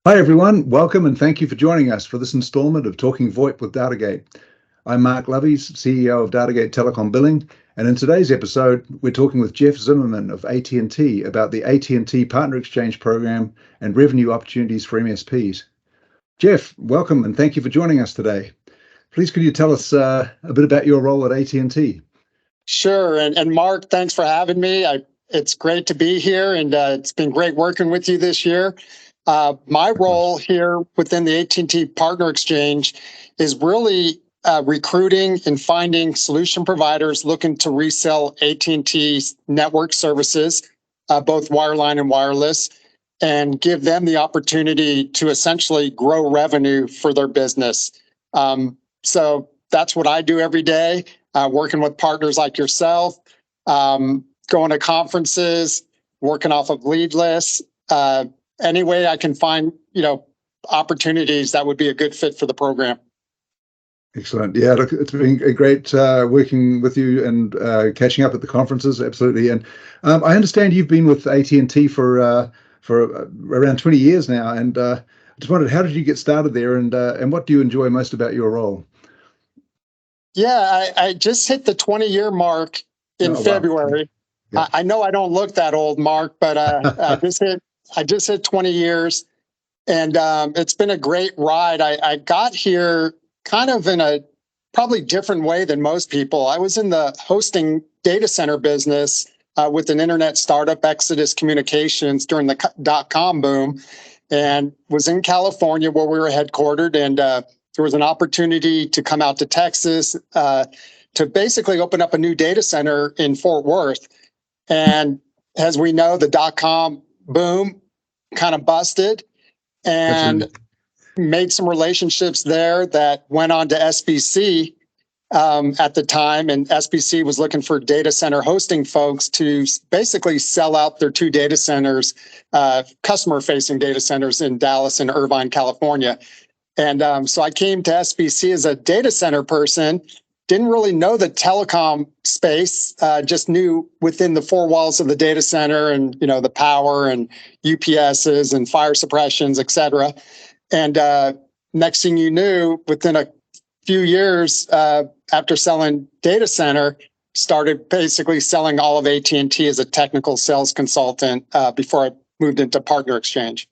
Hi everyone, welcome and thank you for joining us for this installment of Talking VoIP with Datagate. I'm Mark Loveys, CEO of Datagate Telecom Billing, and in today's episode, we're talking with Jeff Zimmerman of AT&T about the AT&T Partner Exchange Program and revenue opportunities for MSPs. Jeff, welcome and thank you for joining us today. Please could you tell us a bit about your role at AT&T? Sure, and Mark, thanks for having me. It's great to be here, and it's been great working with you this year. My role here within the AT&T Partner Exchange is really recruiting and finding solution providers looking to resell AT&T's network services, both wireline and wireless, and give them the opportunity to essentially grow revenue for their business. So that's what I do every day, working with partners like yourself, going to conferences, working off of lead lists, any way I can find, opportunities that would be a good fit for the program. Excellent. Yeah, look, it's been great working with you and catching up at the conferences. Absolutely. And I understand you've been with AT&T for around 20 years now. And just wondered, how did you get started there, and what do you enjoy most about your role? Yeah, I just hit the 20-year mark in February. Wow. Yeah. I know I don't look that old, Mark, but I just hit 20 years, and it's been a great ride. I got here kind of in a probably different way than most people. I was in the hosting data center business with an internet startup, 𝗧𝗹𝗶 Communications, during the .com boom, and was in California where we were headquartered, and there was an opportunity to come out to Texas to basically open up a new data center in Fort Worth. And as we know, the .com boom kind of busted, and made some relationships there that went on to SBC at the time. And SBC was looking for data center hosting folks to basically sell out their two data centers, customer-facing data centers in Dallas and Irvine, California. And so I came to SBC as a data center person, didn't really know the telecom space, just knew within the four walls of the data center and, the power and UPSs and fire suppressions, et cetera. And next thing you knew, within a few years after selling data center, started basically selling all of AT&T as a technical sales consultant before I moved into Partner Exchange.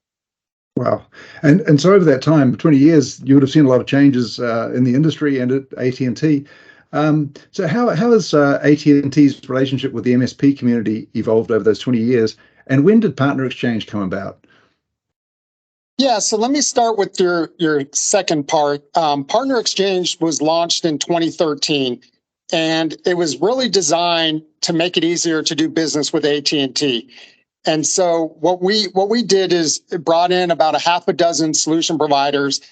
Wow. And so over that time, 20 years, you would have seen a lot of changes in the industry and at AT&T. So how has AT&T's relationship with the MSP community evolved over those 20 years? And when did Partner Exchange come about? Yeah, so let me start with your second part. Partner Exchange was launched in 2013, and it was really designed to make it easier to do business with AT&T. And so what we did is brought in about a half a dozen solution providers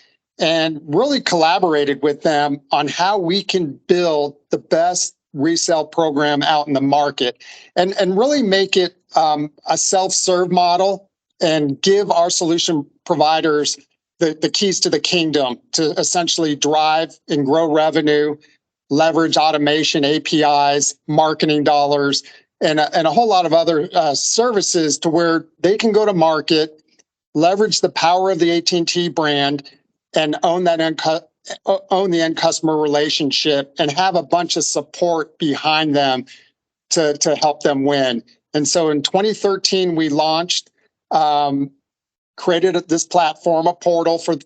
and really collaborated with them on how we can build the best resale program out in the market, and really make it a self-serve model and give our solution providers the keys to the kingdom to essentially drive and grow revenue, leverage automation, APIs, marketing dollars, and a whole lot of other services to where they can go to market, leverage the power of the AT&T brand, and own the end customer relationship, and have a bunch of support behind them to help them win. And so in 2013, we launched, created this platform, a portal for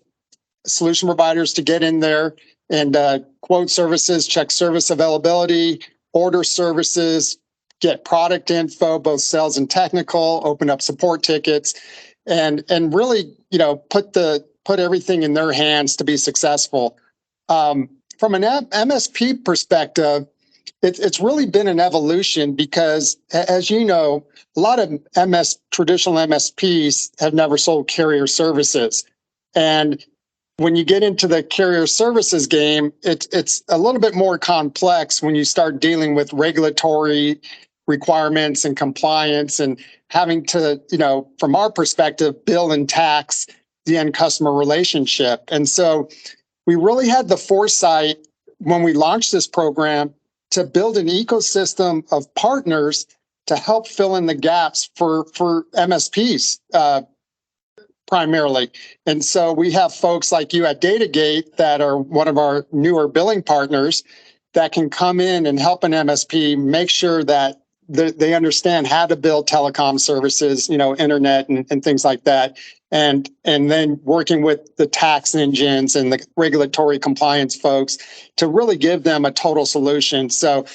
solution providers to get in there and quote services, check service availability, order services, get product info, both sales and technical, open up support tickets, and really, put everything in their hands to be successful. From an MSP perspective, it's really been an evolution because, as you know, a lot of traditional MSPs have never sold carrier services. And when you get into the carrier services game, it's a little bit more complex when you start dealing with regulatory requirements and compliance and having to, from our perspective, bill and tax the end customer relationship. And so we really had the foresight when we launched this program to build an ecosystem of partners to help fill in the gaps for MSPs. primarily. And so we have folks like you at Datagate that are one of our newer billing partners that can come in and help an MSP make sure that they understand how to build telecom services, internet and things like that. And then working with the tax engines and the regulatory compliance folks to really give them a total solution. So,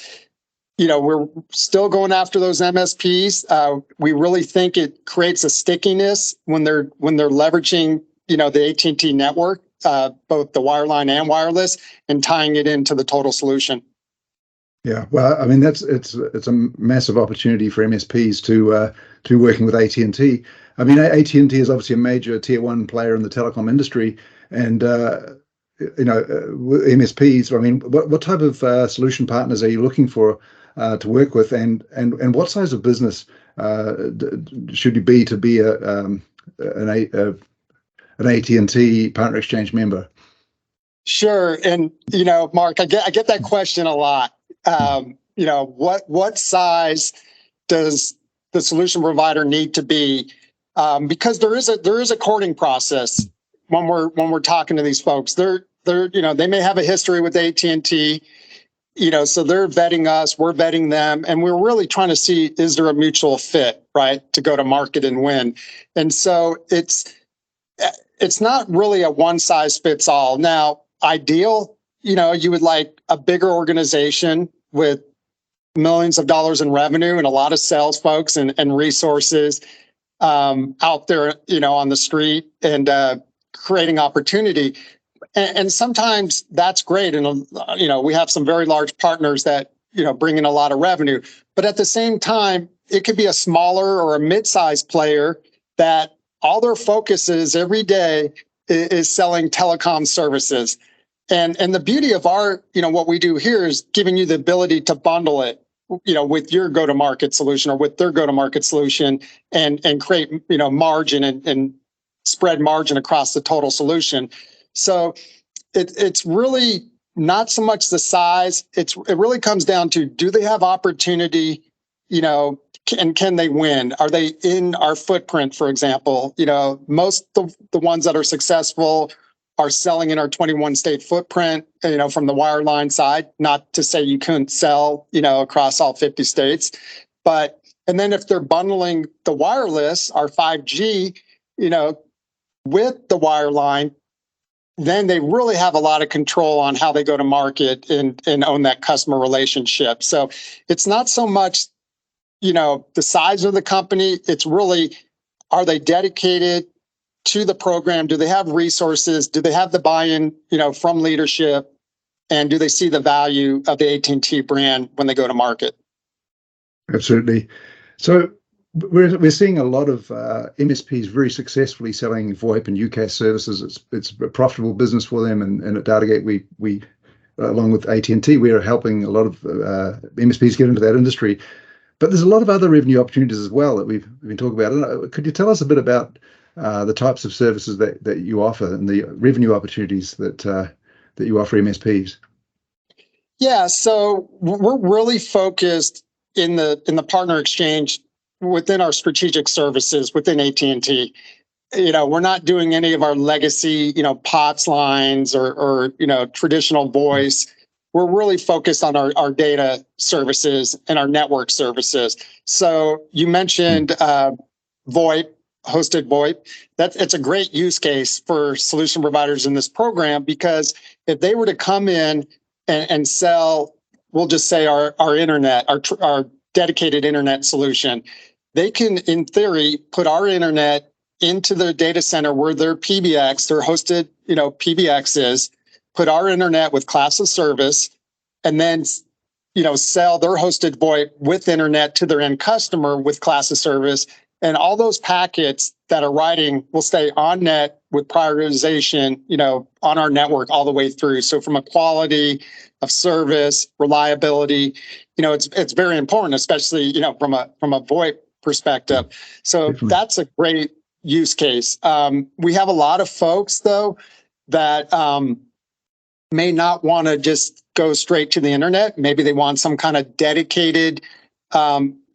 we're still going after those MSPs. We really think it creates a stickiness when they're leveraging, the AT&T network, both the wireline and wireless, and tying it into the total solution. Yeah, well, I mean it's a massive opportunity for MSPs to working with AT&T. I mean, AT&T is obviously a major tier one player in the telecom industry, and with MSPs. I mean, what type of solution partners are you looking for to work with, and what size of business should you be to be an AT&T Partner Exchange member? Sure, and Mark, I get that question a lot. What size does the solution provider need to be? Because there is a courting process when we're talking to these folks. They may have a history with AT&T, so they're vetting us, we're vetting them, and we're really trying to see, is there a mutual fit, right, to go to market and win? And so it's not really a one size fits all. Now, ideal, you would like a bigger organization with millions of dollars in revenue and a lot of sales folks and resources out there, on the street and creating opportunity. And sometimes that's great. And, we have some very large partners that, bring in a lot of revenue. But at the same time, it could be a smaller or a mid-sized player that all their focus is every day is selling telecom services. And the beauty of our, what we do here is giving you the ability to bundle it, with your go-to-market solution or with their go-to-market solution and create, margin and spread margin across the total solution. So it's really not so much the size. It really comes down to, do they have opportunity, and can they win? Are they in our footprint, for example? Most of the ones that are successful are selling in our 21 state footprint, from the wireline side. Not to say you couldn't sell, across all 50 states, and then if they're bundling the wireless, our 5G, with the wireline, then they really have a lot of control on how they go to market and own that customer relationship. So it's not so much, the size of the company. It's really, are they dedicated to the program? Do they have resources? Do they have the buy-in, from leadership? And do they see the value of the AT&T brand when they go to market? Absolutely. So we're seeing a lot of MSPs very successfully selling VoIP and UCaaS services. It's a profitable business for them, and at Datagate we along with AT&T, we are helping a lot of MSPs get into that industry. But there's a lot of other revenue opportunities as well that we've been talking about. Could you tell us a bit about the types of services that you offer and the revenue opportunities that you offer MSPs? Yeah, so we're really focused in the partner exchange within our strategic services within AT&T. We're not doing any of our legacy, POTS lines or traditional voice. We're really focused on our data services and our network services. So you mentioned VoIP, hosted VoIP. It's a great use case for solution providers in this program, because if they were to come in and sell, we'll just say our internet, our dedicated internet solution, they can, in theory, put our internet into their data center where their PBX, their hosted, PBX is, put our internet with class of service, and then, sell their hosted VoIP with internet to their end customer with class of service. And all those packets that are riding will stay on net with prioritization, on our network all the way through. So from a quality of service, reliability, it's very important, especially, from a VoIP perspective. So that's a great use case. We have a lot of folks, though, that may not want to just go straight to the internet. Maybe they want some kind of dedicated,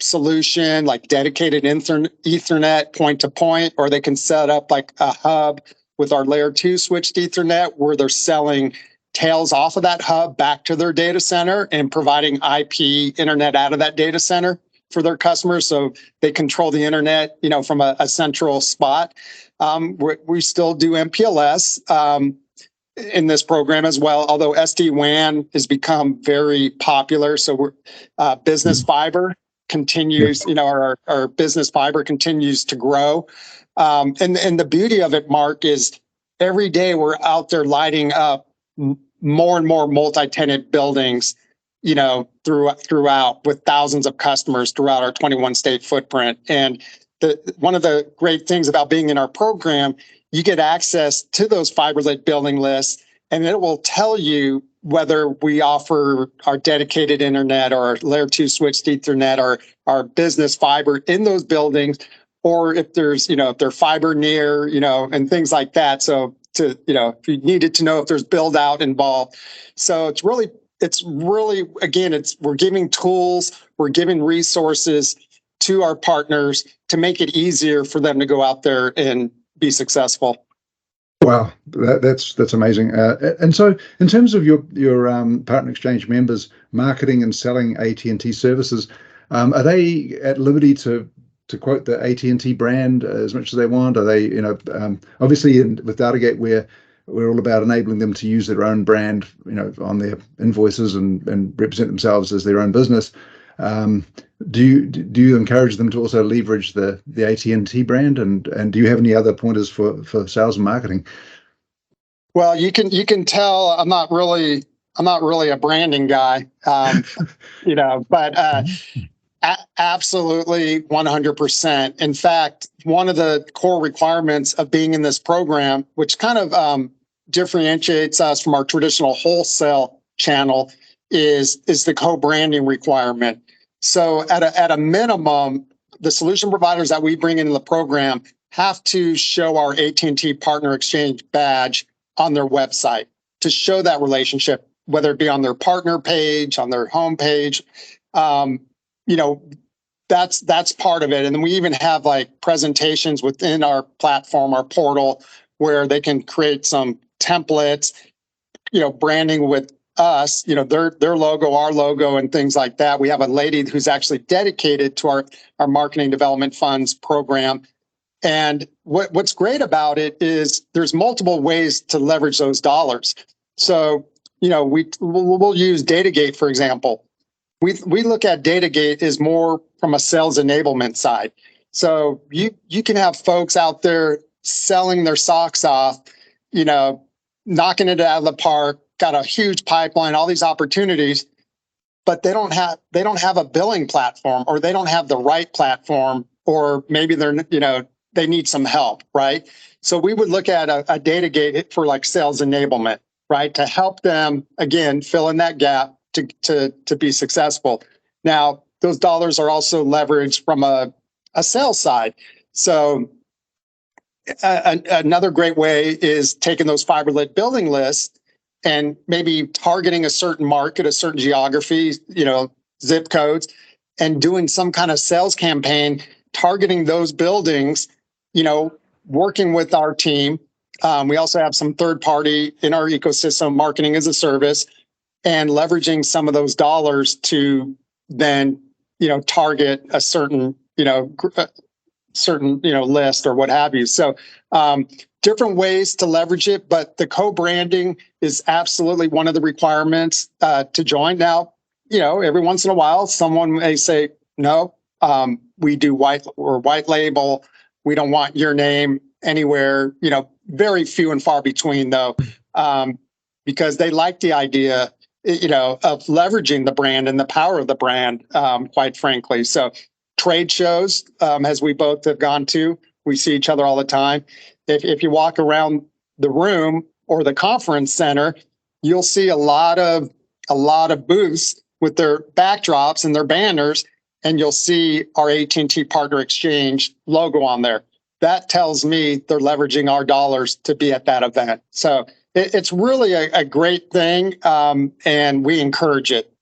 solution, like dedicated Ethernet point to point, or they can set up like a hub with our layer 2 switched Ethernet where they're selling tails off of that hub back to their data center and providing IP internet out of that data center for their customers. So they control the internet, from a central spot. We still do MPLS in this program as well, although SD-WAN has become very popular. So we're business fiber continues, our business fiber continues to grow. And the beauty of it, Mark, is every day we're out there lighting up more and more multi-tenant buildings, throughout with thousands of customers throughout our 21 state footprint. And one of the great things about being in our program, you get access to those fiber-lit building lists, and it will tell you whether we offer our dedicated internet or our layer 2 switched Ethernet or our business fiber in those buildings, or if there's, if they're fiber near, and things like that. So if you needed to know if there's build out involved. So it's really, again, we're giving tools, we're giving resources to our partners to make it easier for them to go out there and be successful. Wow, that's amazing. And so, in terms of your partner exchange members marketing and selling AT&T services, are they at liberty to quote the AT&T brand as much as they want? Are they, obviously with DataGate, we're all about enabling them to use their own brand, on their invoices and represent themselves as their own business. Do you encourage them to also leverage the AT&T brand, and do you have any other pointers for sales and marketing? Well, you can tell I'm not really a branding guy, but absolutely 100%. In fact, one of the core requirements of being in this program, which kind of differentiates us from our traditional wholesale channel, is the co-branding requirement. So at a minimum, the solution providers that we bring into the program have to show our AT&T Partner Exchange badge on their website to show that relationship, whether it be on their partner page, on their homepage. That's part of it. And then we even have like presentations within our platform, our portal, where they can create some templates, branding with us, their logo, our logo, and things like that. We have a lady who's actually dedicated to our marketing development funds program. And what's great about it is there's multiple ways to leverage those dollars. So, we'll use DataGate, for example. We look at DataGate as more from a sales enablement side. So you can have folks out there selling their socks off, knocking it out of the park, got a huge pipeline, all these opportunities, but they don't have a billing platform, or they don't have the right platform, or maybe they need some help, right? So we would look at a DataGate for like sales enablement, right? To help them, again, fill in that gap to be successful. Now, those dollars are also leveraged from a sales side. So another great way is taking those fiber-lit building lists and maybe targeting a certain market, a certain geography, zip codes, and doing some kind of sales campaign, targeting those buildings, working with our team. We also have some third party in our ecosystem, marketing as a service, and leveraging some of those dollars to then, target a certain, list or what have you. So different ways to leverage it, but the co-branding is absolutely one of the requirements to join. Now, every once in a while, someone may say, no, we do white label. We don't want your name anywhere, very few and far between though, because they like the idea, of leveraging the brand and the power of the brand, quite frankly. So trade shows, as we both have gone to, we see each other all the time. If you walk around the room or the conference center, you'll see a lot of booths with their backdrops and their banners, and you'll see our AT&T Partner Exchange logo on there. That tells me they're leveraging our dollars to be at that event. So it's really a great thing, and we encourage it.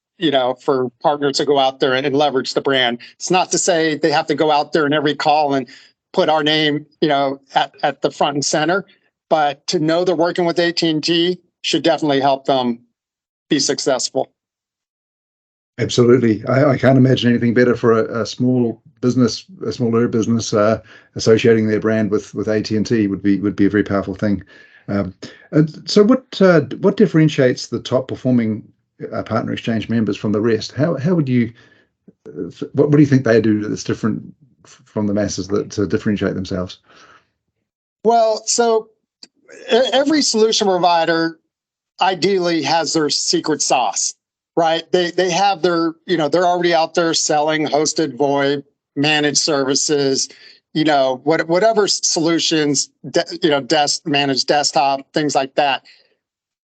for partners to go out there and leverage the brand. It's not to say they have to go out there in every call and put our name, at the front and center, but to know they're working with AT&T should definitely help them be successful. Absolutely. I can't imagine anything better for a smaller business associating their brand with AT&T would be a very powerful thing. And so what differentiates the top performing partner exchange members from the rest? How would you, what do you think they do that's different from the masses to differentiate themselves? Well, so every solution provider ideally has their secret sauce, right? They have their, they're already out there selling hosted VoIP, managed services, whatever solutions, managed desktop, things like that.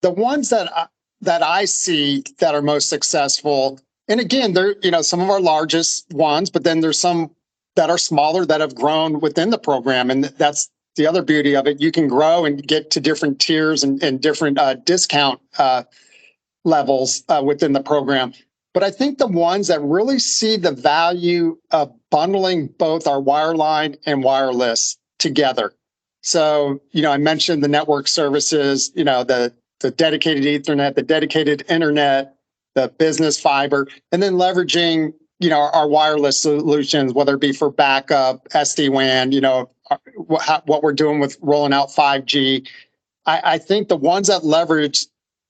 The ones that I see that are most successful, and again, they're, some of our largest ones, but then there's some that are smaller that have grown within the program. And that's the other beauty of it. You can grow and get to different tiers and different discount levels within the program. But I think the ones that really see the value of bundling both our wireline and wireless together. So, I mentioned the network services, the dedicated Ethernet, the dedicated internet, the business fiber, and then leveraging, our wireless solutions, whether it be for backup, SD-WAN, what we're doing with rolling out 5G. I think the ones that leverage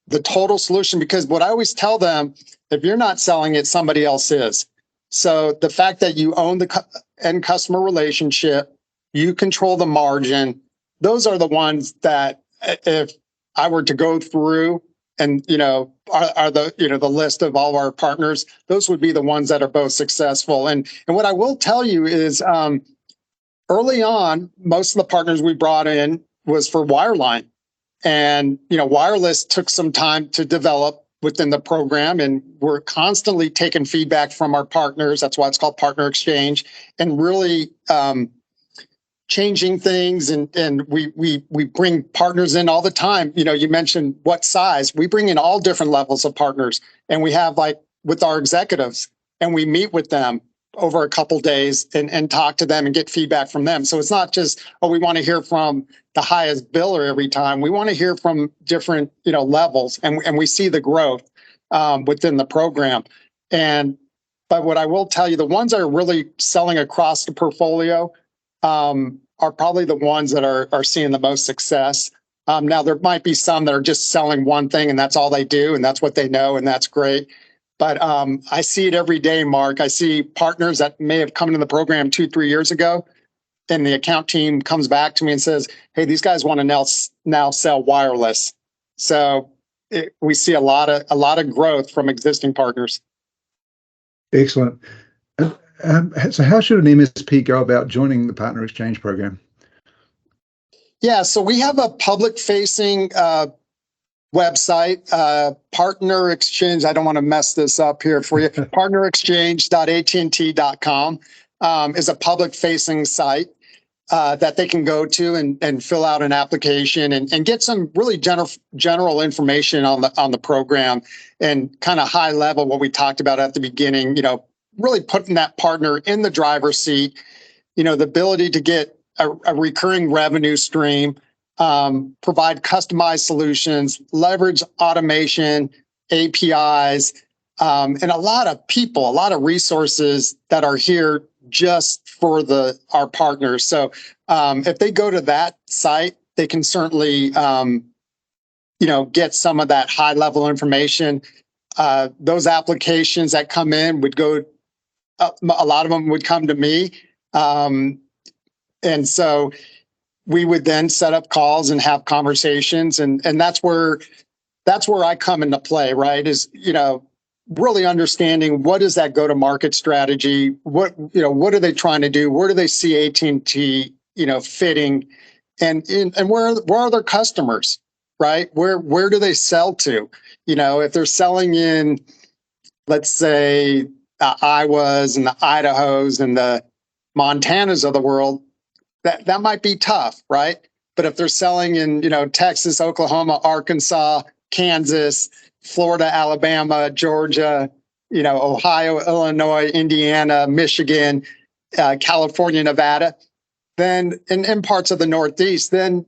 the total solution, because what I always tell them, if you're not selling it, somebody else is. So the fact that you own the end customer relationship, you control the margin, those are the ones that if I were to go through and, are the list of all our partners, those would be the ones that are both successful. And what I will tell you is early on, most of the partners we brought in was for wireline. And, wireless took some time to develop within the program, and we're constantly taking feedback from our partners. That's why it's called Partner Exchange, and really changing things. And we bring partners in all the time. You mentioned what size. We bring in all different levels of partners, and we have with our executives, and we meet with them over a couple days and talk to them and get feedback from them. So it's not just, we want to hear from the highest biller every time. We want to hear from different, levels, and we see the growth within the program. But what I will tell you, the ones that are really selling across the portfolio are probably the ones that are seeing the most success. Now, there might be some that are just selling one thing and that's all they do and that's what they know, and that's great. But I see it every day, Mark. I see partners that may have come into the program 2-3 years ago, and the account team comes back to me and says, hey, these guys want to now sell wireless. So we see a lot of growth from existing partners. Excellent. So how should an MSP go about joining the Partner Exchange program? Yeah, so we have a public-facing website, Partner Exchange. I don't want to mess this up here for you. partnerexchange.att.com is a public-facing site that they can go to and fill out an application and get some really general information on the program, and kind of high level what we talked about at the beginning. Really putting that partner in the driver's seat. The ability to get a recurring revenue stream. Provide customized solutions, leverage automation, APIs, and a lot of people, a lot of resources that are here just for our partners. So if they go to that site, they can certainly get some of that high level information. Those applications that come in would go, a lot of them would come to me. And so we would then set up calls and have conversations, and that's where I come into play, right? Is really understanding what is that go-to-market strategy, what are they trying to do, where do they see AT&T fitting, and where are their customers, right? Where do they sell to? If they're selling in, let's say, the Iowas and the Idahos and the Montanas of the world, that might be tough, right? But if they're selling in, Texas, Oklahoma, Arkansas, Kansas, Florida, Alabama, Georgia, Ohio, Illinois, Indiana, Michigan, California, Nevada, then in parts of the Northeast, then,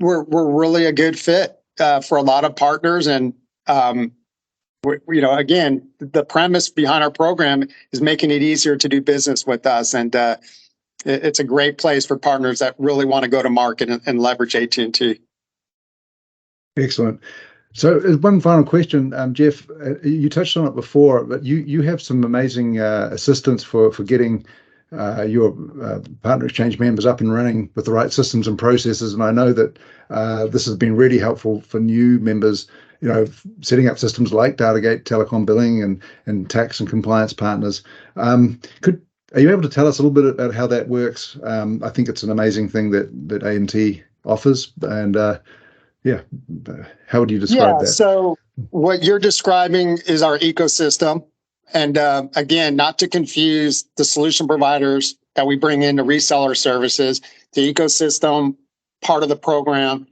we're really a good fit for a lot of partners. And, again, the premise behind our program is making it easier to do business with us. And it's a great place for partners that really want to go to market and leverage AT&T. Excellent. So one final question, Jeff, you touched on it before, but you have some amazing assistance for getting your partner exchange members up and running with the right systems and processes. And I know that this has been really helpful for new members, setting up systems like Datagate, Telecom billing, and tax and compliance partners. Are you able to tell us a little bit about how that works? I think it's an amazing thing that AT&T offers. And how would you describe that? So what you're describing is our ecosystem. And again, not to confuse the solution providers that we bring into reseller services, the ecosystem part of the program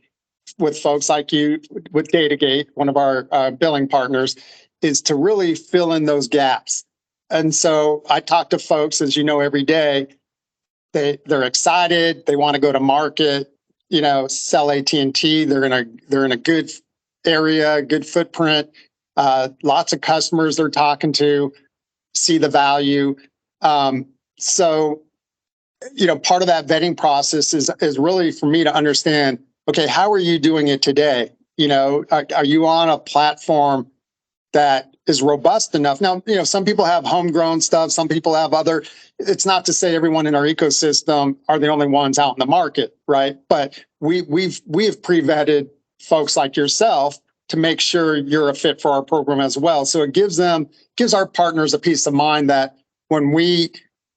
with folks like you, with Datagate, one of our billing partners, is to really fill in those gaps. And so I talk to folks, as you know, every day. They're excited. They want to go to market, sell AT&T. They're in a good area, good footprint. Lots of customers they're talking to, see the value. So, part of that vetting process is really for me to understand, okay, how are you doing it today? Are you on a platform that is robust enough? Now, some people have homegrown stuff. Some people have other. It's not to say everyone in our ecosystem are the only ones out in the market, right? But we have pre-vetted folks like yourself to make sure you're a fit for our program as well. So it gives our partners a peace of mind that when we,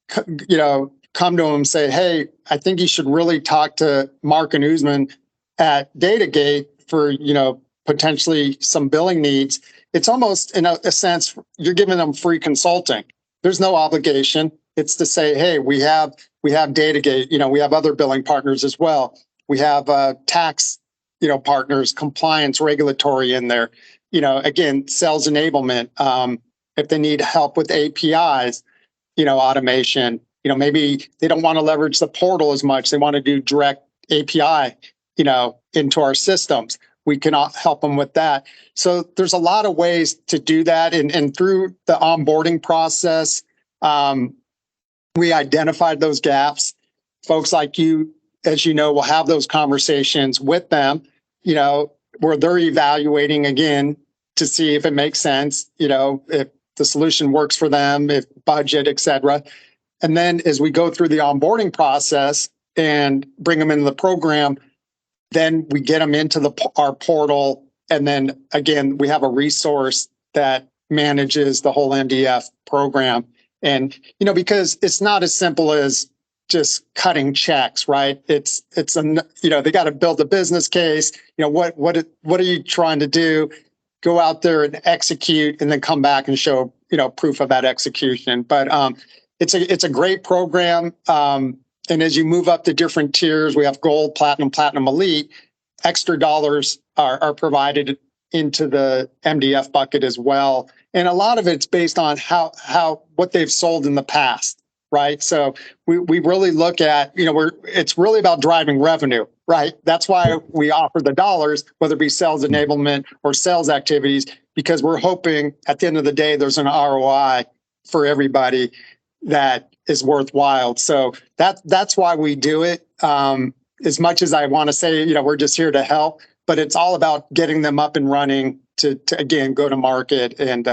come to them and say, hey, I think you should really talk to Mark and Usman at Datagate for, potentially some billing needs. It's almost, in a sense, you're giving them free consulting. There's no obligation. It's to say, hey, we have Datagate, we have other billing partners as well. We have tax, partners, compliance, regulatory in there. Again, sales enablement. If they need help with APIs, automation, maybe they don't want to leverage the portal as much. They want to do direct API, into our systems. We can help them with that. So there's a lot of ways to do that. And through the onboarding process, we identified those gaps. Folks like you, as you know, will have those conversations with them, where they're evaluating again to see if it makes sense, if the solution works for them, if budget, et cetera. And then as we go through the onboarding process and bring them into the program, then we get them into our portal. And then again, we have a resource that manages the whole MDF program. And, because it's not as simple as just cutting checks, right? It's they got to build a business case. What are you trying to do? Go out there and execute, and then come back and show, proof of that execution. But it's a great program. And as you move up to different tiers, we have gold, platinum, elite. Extra dollars are provided into the MDF bucket as well. And a lot of it's based on what they've sold in the past, right? So we really look at, it's really about driving revenue, right? That's why we offer the dollars, whether it be sales enablement or sales activities, because we're hoping at the end of the day, there's an ROI for everybody that is worthwhile. So that's why we do it. As much as I want to say, we're just here to help, but it's all about getting them up and running to again, go to market and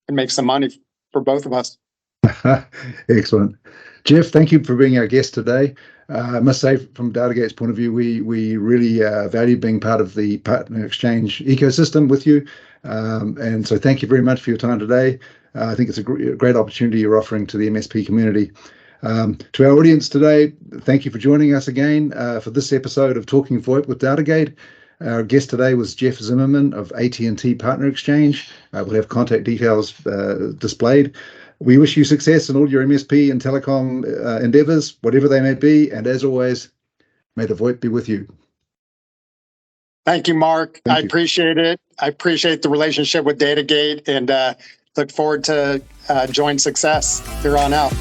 make some money for both of us. Excellent. Jeff, thank you for being our guest today. I must say, from Datagate's point of view, we really value being part of the partner exchange ecosystem with you. And so thank you very much for your time today. I think it's a great opportunity you're offering to the MSP community. To our audience today, thank you for joining us again for this episode of Talking VoIP with Datagate. Our guest today was Jeff Zimmerman of AT&T Partner Exchange. We'll have contact details displayed. We wish you success in all your MSP and telecom endeavors, whatever they may be. And as always, may the VoIP be with you. Thank you, Mark. I appreciate it. I appreciate the relationship with Datagate, and Look forward to joint success here on out.